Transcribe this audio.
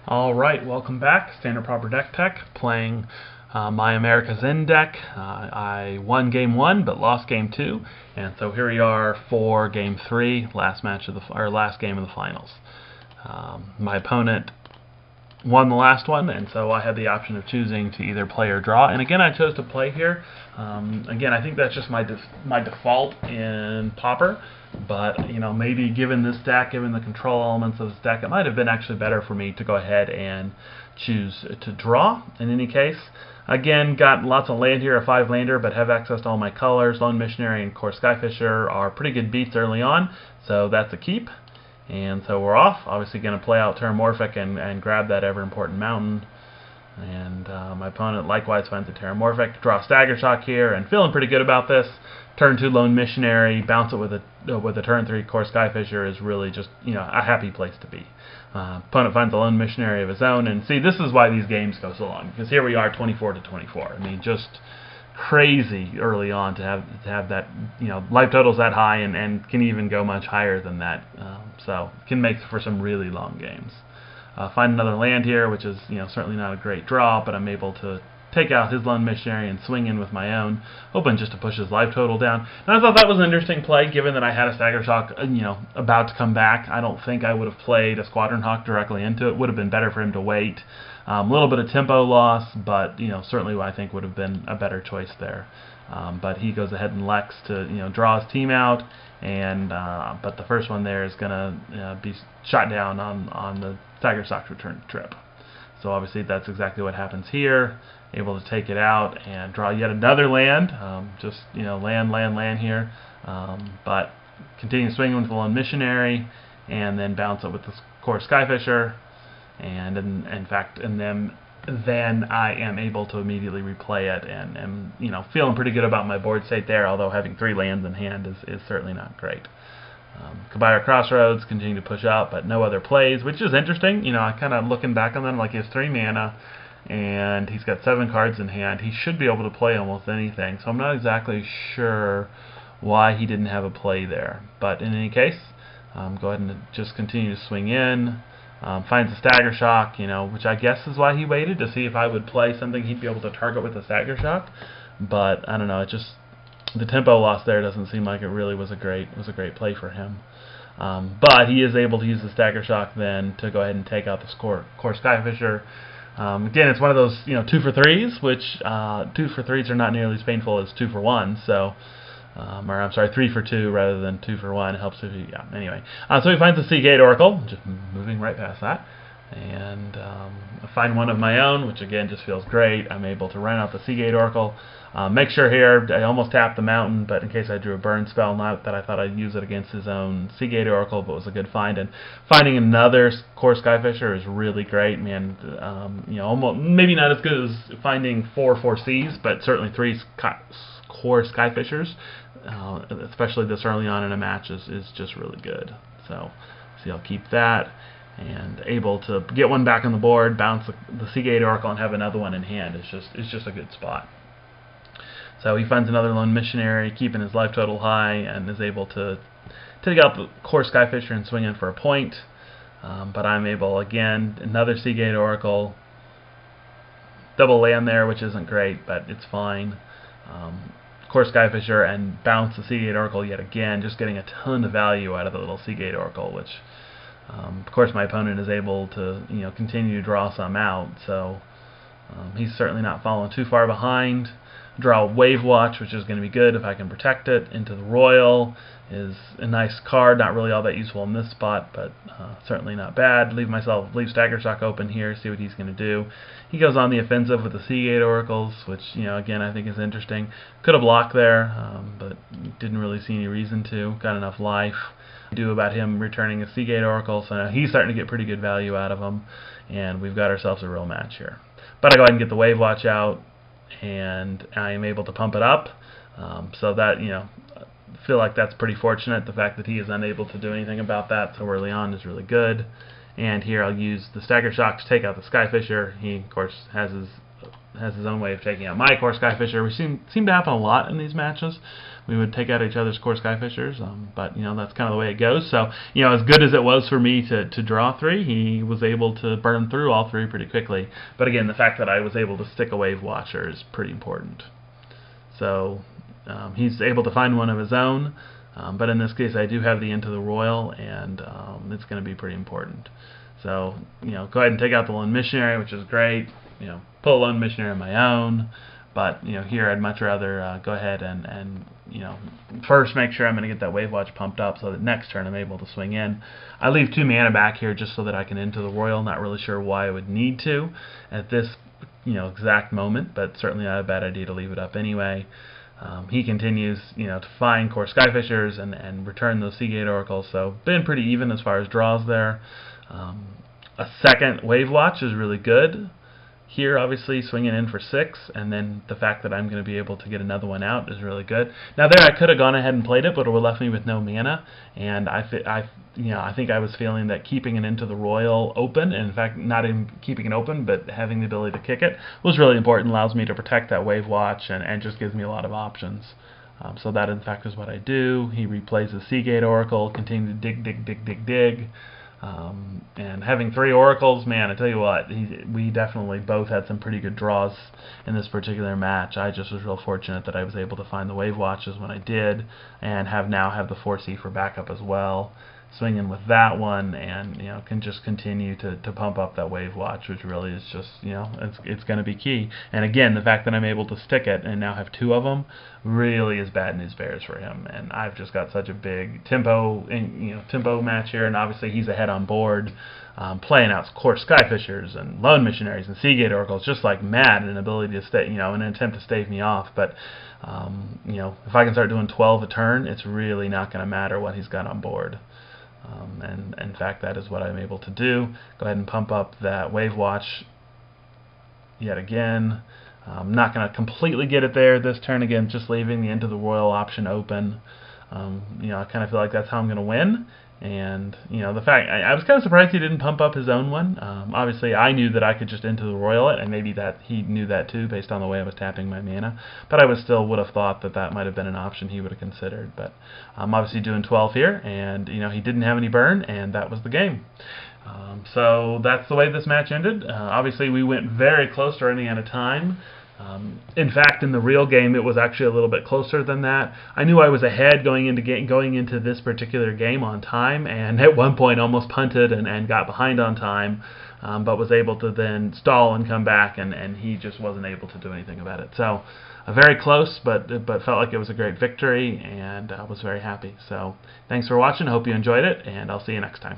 Alright, welcome back. Standard Pauper Deck-Tech, playing my America's End deck. I won game 1, but lost game 2, and so here we are for game 3, last game of the finals. My opponent won the last one, and so I had the option of choosing to either play or draw. And again, I chose to play here. Again, I think that's just my default in Pauper, but maybe given this deck, given the control elements of this deck, it might have been actually better for me to go ahead and choose to draw. In any case, again, got lots of land here, a 5-lander, but have access to all my colors. Lone Missionary and Core Skyfisher are pretty good beats early on, so that's a keep. And so we're off. Obviously going to play out Terramorphic and grab that ever-important mountain. And my opponent likewise finds a Terramorphic. Draw Stagger Shock here, and feeling pretty good about this. Turn 2 Lone Missionary, bounce it with a turn 3 Core Skyfisher is really just a happy place to be. Opponent finds a Lone Missionary of his own, and see, this is why these games go so long, because here we are 24-24. I mean, just crazy early on to have that life totals that high, and can even go much higher than that, so can make for some really long games. Find another land here, which is certainly not a great draw, but I'm able to take out his Lone Missionary and swing in with my own, hoping just to push his life total down. And I thought that was an interesting play, given that I had a Stagger Shock about to come back. I don't think I would have played a Squadron Hawk directly into it. Would have been better for him to wait. A little bit of tempo loss, but certainly I think would have been a better choice there. But he goes ahead and elects to draw his team out, and but the first one there is going to be shot down on the Stagger Shock's return trip. So obviously that's exactly what happens here. Able to take it out and draw yet another land. Just land here, but continue swinging with the Lone Missionary, and then bounce it with the Core Skyfisher. And then I am able to immediately replay it, and am feeling pretty good about my board state there, although having 3 lands in hand is certainly not great. Kabaya Crossroads continue to push up, but no other plays, which is interesting. I kind of looking back on them, like he has 3 mana and he's got 7 cards in hand. He should be able to play almost anything, so I'm not exactly sure why he didn't have a play there. But in any case, go ahead and just continue to swing in. Finds a Stagger Shock, which I guess is why he waited, to see if I would play something he'd be able to target with a Stagger Shock. But I don't know, it just, the tempo loss there doesn't seem like it really was a great play for him. But he is able to use the Stagger Shock then to go ahead and take out the Core Skyfisher. Again, it's one of those 2 for 3s, which 2 for 3s are not nearly as painful as 2 for 1. So. Or I'm sorry, 3 for 2 rather than 2 for 1. It helps if you, anyway. So he finds the Seagate Oracle, just moving right past that, and I find one of my own, which again just feels great. I'm able to run out the Seagate Oracle. Make sure here, I almost tapped the mountain, but in case I drew a burn spell, not that I thought I'd use it against his own Seagate Oracle, but it was a good find. And finding another Core Skyfisher is really great, man. Almost, maybe not as good as finding 4 4Cs, but certainly 3 Core Skyfishers, especially this early on in a match, is just really good. So, see, I'll keep that, and able to get one back on the board, bounce the Seagate Oracle, and have another one in hand. It's just a good spot. So he finds another Lone Missionary, keeping his life total high, and is able to take out the Core Skyfisher and swing in for a point. But I'm able, again, another Seagate Oracle, double land there, which isn't great, but it's fine. Core Skyfisher, and bounce the Seagate Oracle yet again, just getting a ton of value out of the little Seagate Oracle, which of course my opponent is able to continue to draw some out, so he's certainly not falling too far behind. Draw Wave Watch, which is going to be good if I can protect it. Into the Royal is a nice card, not really all that useful in this spot, but certainly not bad. Leave Stagger Shock open here, see what he's going to do. He goes on the offensive with the Seagate Oracles, which again I think is interesting. Could have blocked there, but didn't really see any reason to. Got enough life. Do about him returning a Seagate Oracle, so now he's starting to get pretty good value out of him, and we've got ourselves a real match here. But I go ahead and get the Wave Watch out, and I am able to pump it up, so that I feel like that's pretty fortunate. The fact that he is unable to do anything about that so early on is really good. And here I'll use the Stagger Shock to take out the Skyfisher. He of course has his has his own way of taking out my core Skyfisher. We seem to happen a lot in these matches. We would take out each other's core Skyfishers, but that's kind of the way it goes. So as good as it was for me to draw 3, he was able to burn through all 3 pretty quickly. But again, the fact that I was able to stick a Wave Watcher is pretty important. So he's able to find one of his own, but in this case I do have the Into the Royal, and it's going to be pretty important. So go ahead and take out the Lone Missionary, which is great. Pull a Lone Missionary on my own, but here I'd much rather go ahead and first make sure I'm going to get that Wave Watch pumped up so that next turn I'm able to swing in. I leave 2 mana back here just so that I can Into the Royal. Not really sure why I would need to at this exact moment, but certainly not a bad idea to leave it up anyway. He continues to find core Skyfishers and return those Seagate Oracles, so been pretty even as far as draws there. A second Wave Watch is really good. Here, obviously, swinging in for 6, and then the fact that I'm going to be able to get another one out is really good. Now there, I could have gone ahead and played it, but it would have left me with no mana, and I think I was feeling that keeping it Into the Royal open, and in fact, not even keeping it open, but having the ability to kick it, was really important. Allows me to protect that Wave Watch, and just gives me a lot of options. So that, in fact, is what I do. He replays the Seagate Oracle, continue to dig. And having 3 Oracles, man, I tell you what, we definitely both had some pretty good draws in this particular match. I just was real fortunate that I was able to find the Wave Watches when I did, and now have the 4C for backup as well. Swinging with that one, and can just continue to pump up that Wave Watch, which really is just it's going to be key. And again, the fact that I'm able to stick it and now have 2 of them really is bad news bears for him. And I've just got such a big tempo match here, and obviously he's ahead on board, playing out core Skyfishers and Lone Missionaries and Seagate Oracles just like mad, in an ability to stay, in an attempt to stave me off. But if I can start doing 12 a turn, it's really not going to matter what he's got on board. And in fact, that is what I'm able to do. Go ahead and pump up that Wave Watch yet again. I'm not going to completely get it there this turn. Again, just leaving the Into the Royal option open. I kind of feel like that's how I'm going to win. And the fact I was kind of surprised he didn't pump up his own one. Obviously, I knew that I could just Into the Royal it, and maybe that he knew that too, based on the way I was tapping my mana. But I would have thought that might have been an option he would have considered. But I'm obviously doing 12 here, and he didn't have any burn, and that was the game. So that's the way this match ended. Obviously, we went very close to running out of time. In fact, in the real game, it was actually a little bit closer than that. I knew I was ahead going into this particular game on time, and at one point almost punted and got behind on time, but was able to then stall and come back, and he just wasn't able to do anything about it. So very close, but felt like it was a great victory, and I was very happy. So thanks for watching. I hope you enjoyed it, and I'll see you next time.